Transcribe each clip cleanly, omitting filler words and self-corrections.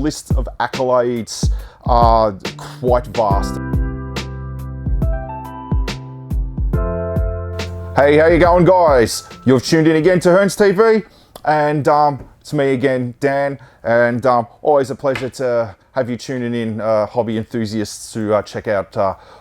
list of accolades are quite vast. Hey, how you going, guys? You've tuned in again to Hearns TV, and it's me again, Dan, and always a pleasure to have you tuning in, hobby enthusiasts, to check out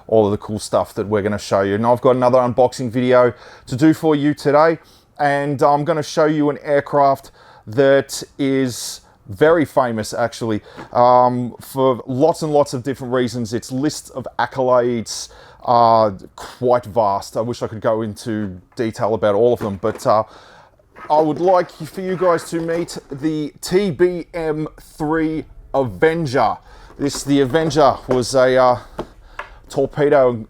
all of the cool stuff that we're going to show you. And I've got another unboxing video to do for you today, and I'm going to show you an aircraft that is very famous, actually, for lots and lots of different reasons. Its list of accolades are quite vast. I wish I could go into detail about all of them, but I would like for you guys to meet the TBM-3 Avenger. The Avenger was a torpedo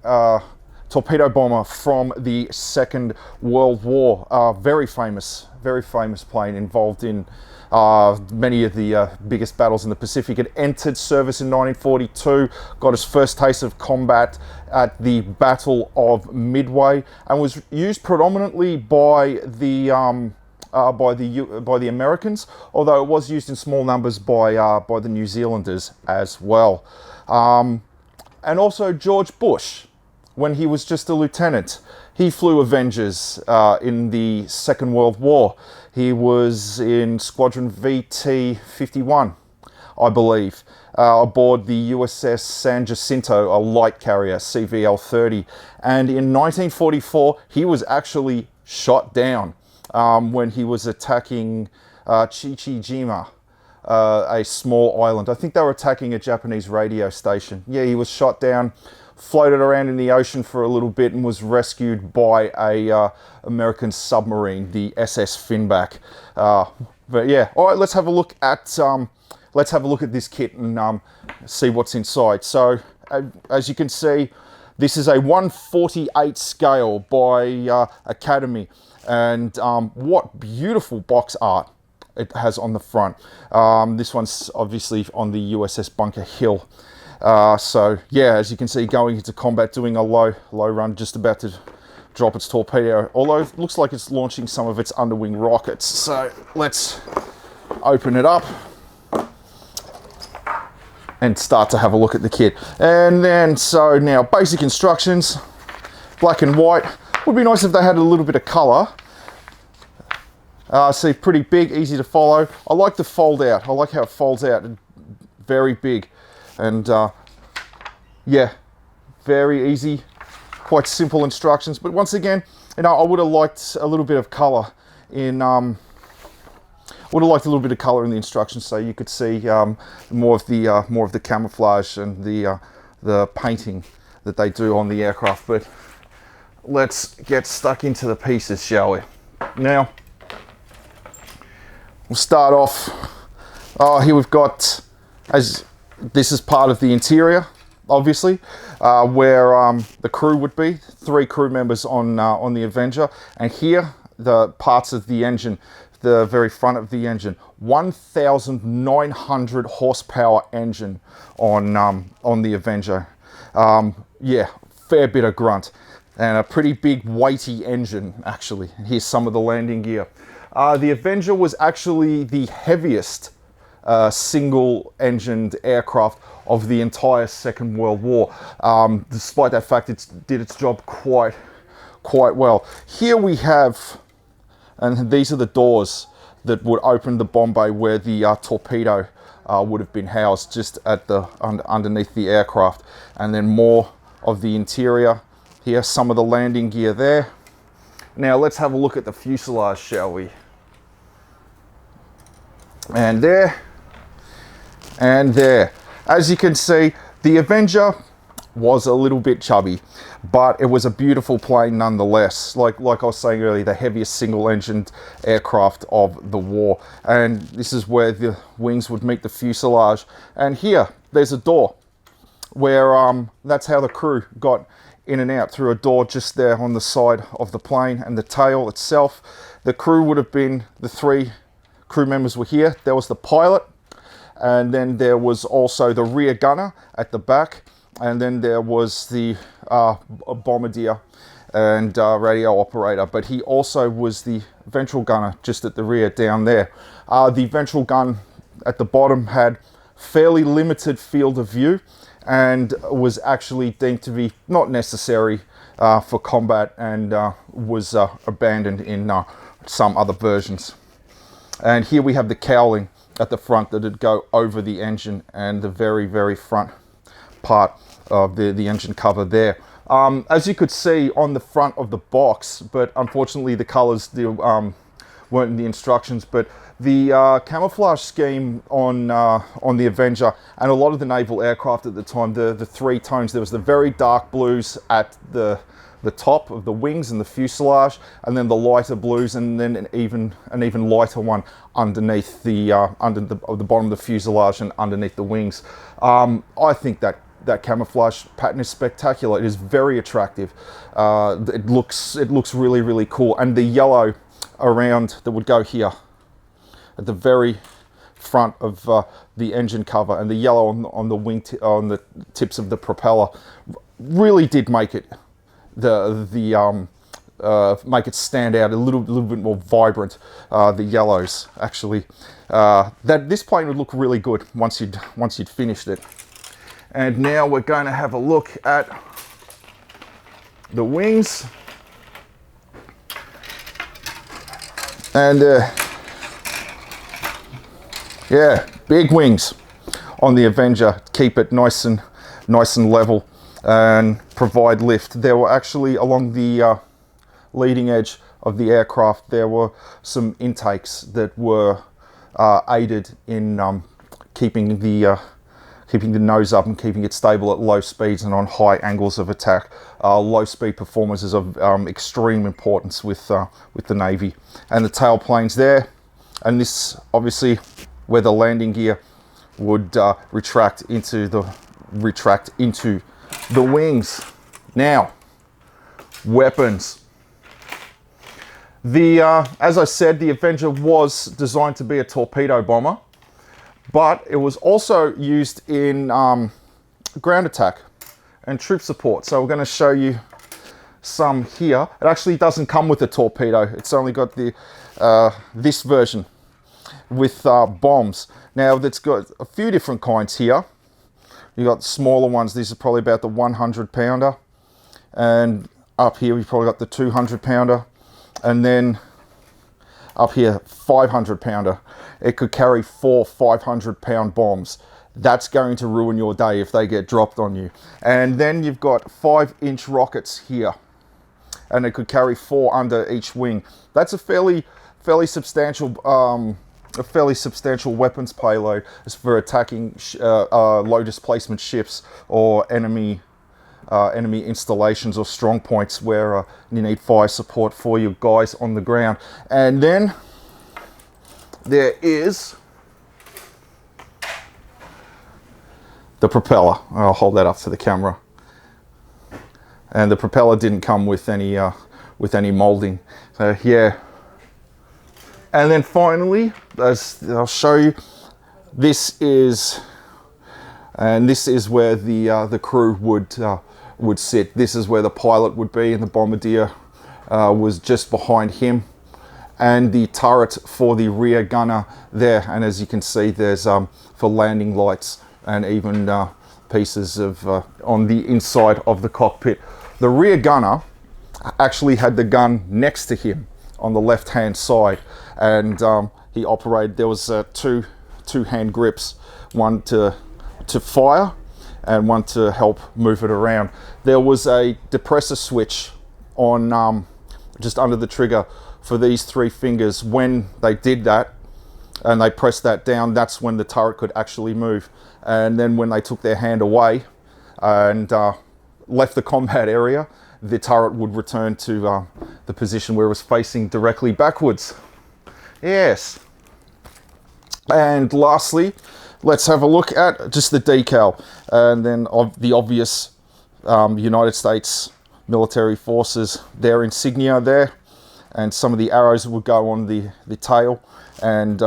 bomber from the Second World War. Very famous plane, involved in many of the biggest battles in the Pacific. It entered service in 1942, got its first taste of combat at the Battle of Midway, and was used predominantly by the Americans, although it was used in small numbers by the New Zealanders as well. And also George Bush, when he was just a lieutenant, he flew Avengers in the Second World War. He was in Squadron VT-51, I believe, aboard the USS San Jacinto, a light carrier, CVL-30. And in 1944, he was actually shot down when he was attacking Chinchijima, a small island. I think they were attacking a Japanese radio station. Yeah, he was shot down, floated around in the ocean for a little bit, and was rescued by a American submarine, the SS Finback. But yeah, all right, let's have a look at this kit and see what's inside. So as you can see, this is a 1/48 scale by Academy, and what beautiful box art it has on the front. This one's obviously on the USS Bunker Hill. So yeah, as you can see, going into combat, doing a low run, just about to drop its torpedo, although it looks like it's launching some of its underwing rockets. So let's open it up and start to have a look at the kit. And then, so now, basic instructions, black and white. Would be nice if they had a little bit of color. See, pretty big, easy to follow. I like the fold out. I like how it folds out, very big. And yeah, very easy, quite simple instructions. But once again, you know, I would have liked a little bit of color in the instructions, so you could see more of the camouflage and the painting that they do on the aircraft. But let's get stuck into the pieces, shall we? Now, we'll start off. Here we've got, this is part of the interior, obviously, where the crew would be. 3 crew members on the Avenger, and here the parts of the engine, the very front of the engine. 1,900 horsepower engine on the Avenger. Yeah, fair bit of grunt, and a pretty big weighty engine, actually. And here's some of the landing gear. The Avenger was actually the heaviest single-engined aircraft of the entire Second World War. Despite that fact, it did its job quite well. Here we have, and these are the doors that would open the bomb bay where the torpedo would have been housed, just at the underneath the aircraft. And then more of the interior here, some of the landing gear there. Now let's have a look at the fuselage, shall we? And there, and there. As you can see, the Avenger was a little bit chubby, but it was a beautiful plane nonetheless. Like I was saying earlier, the heaviest single-engined aircraft of the war. And this is where the wings would meet the fuselage. And here, there's a door where that's how the crew got in and out, through a door just there on the side of the plane. And the tail itself, the crew would have been, the 3 crew members were here. There was the pilot, and then there was also the rear gunner at the back, and then there was the bombardier and radio operator, but he also was the ventral gunner just at the rear down there. The ventral gun at the bottom had fairly limited field of view and was actually deemed to be not necessary for combat, and was abandoned in some other versions. And here we have the cowling at the front that would go over the engine, and the very, very front part of the engine cover there. As you could see on the front of the box, but unfortunately the colors weren't in the instructions, but the camouflage scheme on the Avenger and a lot of the naval aircraft at the time, the three tones, there was the very dark blues at the top of the wings and the fuselage, and then the lighter blues, and then an even lighter one underneath the bottom of the fuselage and underneath the wings. I think that camouflage pattern is spectacular. It is very attractive. It looks really, really cool. And the yellow around that would go here at the very front of the engine cover, and the yellow on the wing on the tips of the propeller really did make it make it stand out a little bit more vibrant. The yellows actually, this plane would look really good once you'd finished it. And now we're going to have a look at the wings. And yeah, big wings on the Avenger. Keep it nice and level and provide lift. There were actually, along the leading edge of the aircraft, there were some intakes that were aided in keeping the nose up and keeping it stable at low speeds and on high angles of attack. Low speed performance is of extreme importance with the Navy. And the tail planes there, and this obviously where the landing gear would retract into the wings. Now, weapons. As I said, the Avenger was designed to be a torpedo bomber, but it was also used in ground attack and troop support. So we're going to show you some here. It actually doesn't come with a torpedo. It's only got the this version with bombs. Now that's got a few different kinds here. You got smaller ones. These are probably about the 100 pounder. And up here we've probably got the 200 pounder. And then up here, 500 pounder. It could carry 4 500-pound bombs. That's going to ruin your day if they get dropped on you. And then you've got 5-inch rockets here, and it could carry 4 under each wing. That's a fairly substantial weapons payload for attacking low displacement ships or enemy installations or strong points where you need fire support for your guys on the ground. And then there is the propeller. I'll hold that up to the camera. And the propeller didn't come with any molding. So yeah. And then finally, as I'll show you, this is where the crew would sit. This is where the pilot would be, and the bombardier was just behind him, and the turret for the rear gunner there. And as you can see, there's for landing lights and even pieces of on the inside of the cockpit. The rear gunner actually had the gun next to him on the left hand side, and he operated. There was two hand grips, one to fire and one to help move it around. There was a depressor switch on just under the trigger for these 3 fingers. When they did that and they pressed that down, that's when the turret could actually move. And then when they took their hand away and left the combat area, the turret would return to the position where it was facing directly backwards. Yes. And lastly, let's have a look at just the decal, and then the obvious United States military forces, their insignia there, and some of the arrows would go on the tail, and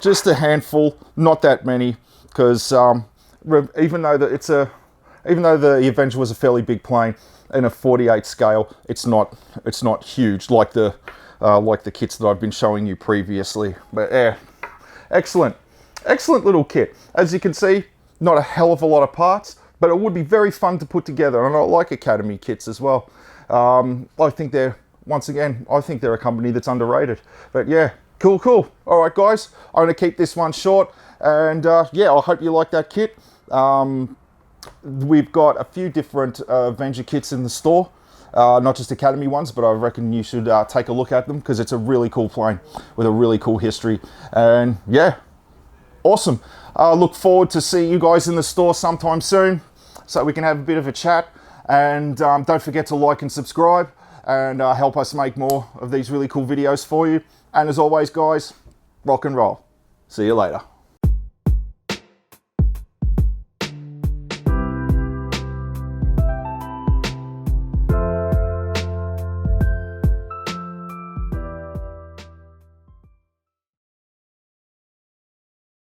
just a handful, not that many, because even though the Avenger was a fairly big plane in a 48 scale, it's not huge like the kits that I've been showing you previously. But yeah, excellent. Excellent little kit. As you can see, not a hell of a lot of parts, but it would be very fun to put together, and I like Academy kits as well. I think they're, once again, I think they're a company that's underrated. But yeah, cool, cool. All right, guys, I'm going to keep this one short, and yeah, I hope you like that kit. We've got a few different Avenger kits in the store. Not just Academy ones, but I reckon you should take a look at them, because it's a really cool plane with a really cool history. And yeah, awesome. Look forward to seeing you guys in the store sometime soon, so we can have a bit of a chat. And don't forget to like and subscribe, and help us make more of these really cool videos for you. And as always, guys, rock and roll. See you later.